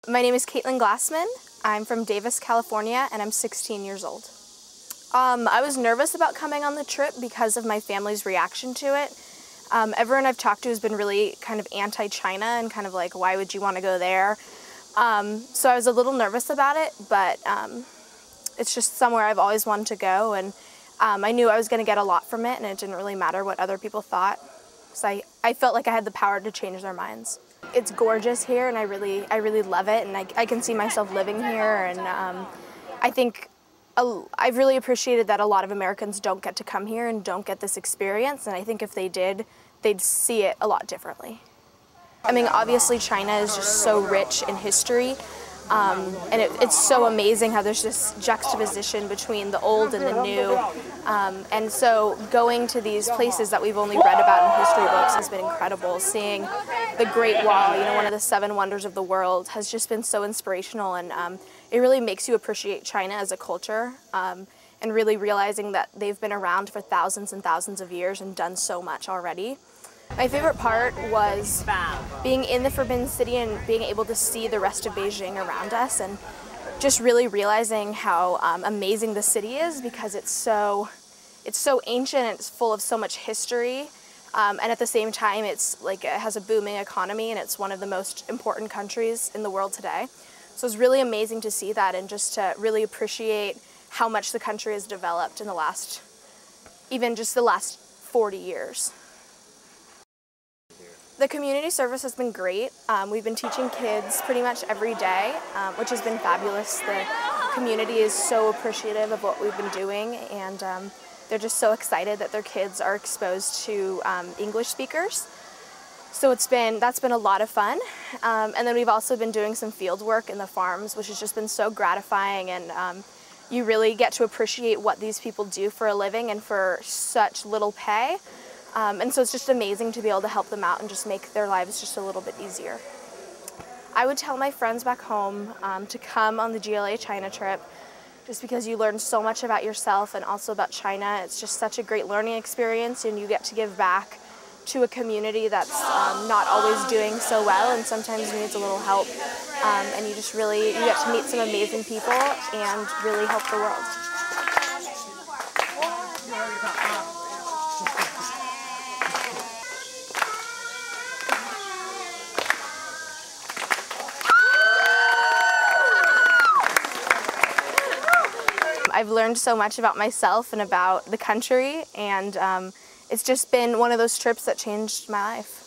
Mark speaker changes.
Speaker 1: My name is Katelyn Glassman. I'm from Davis, California, and I'm 16 years old. I was nervous about coming on the trip because of my family's reaction to it. Everyone I've talked to has been really kind of anti-China and kind of like, why would you want to go there? So I was a little nervous about it, but it's just somewhere I've always wanted to go, and I knew I was going to get a lot from it, and it didn't really matter what other people thought. So I felt like I had the power to change their minds. It's gorgeous here, and I really love it, and I can see myself living here, and I think I've really appreciated that a lot of Americans don't get to come here and don't get this experience, and I think if they did, they'd see it a lot differently. I mean, obviously China is just so rich in history, and it's so amazing how there's this juxtaposition between the old and the new, and so going to these places that we've only read about in history books has been incredible. Seeing the Great Wall, you know, one of the 7 wonders of the world, has just been so inspirational, and it really makes you appreciate China as a culture, and really realizing that they've been around for thousands and thousands of years and done so much already. My favorite part was being in the Forbidden City and being able to see the rest of Beijing around us, and just really realizing how amazing the city is, because it's so ancient and it's full of so much history, and at the same time it has a booming economy, and it's one of the most important countries in the world today. So it's really amazing to see that, and just to really appreciate how much the country has developed in the last 40 years. The community service has been great. We've been teaching kids pretty much every day, which has been fabulous. The community is so appreciative of what we've been doing, and they're just so excited that their kids are exposed to English speakers. So that's been a lot of fun. And then we've also been doing some field work in the farms, which has just been so gratifying, and you really get to appreciate what these people do for a living and for such little pay. And so it's just amazing to be able to help them out and just make their lives just a little bit easier. I would tell my friends back home to come on the GLA China trip, just because you learn so much about yourself and also about China. It's just such a great learning experience, and you get to give back to a community that's not always doing so well and sometimes needs a little help. And you get to meet some amazing people and really help the world. I've learned so much about myself and about the country, and it's just been one of those trips that changed my life.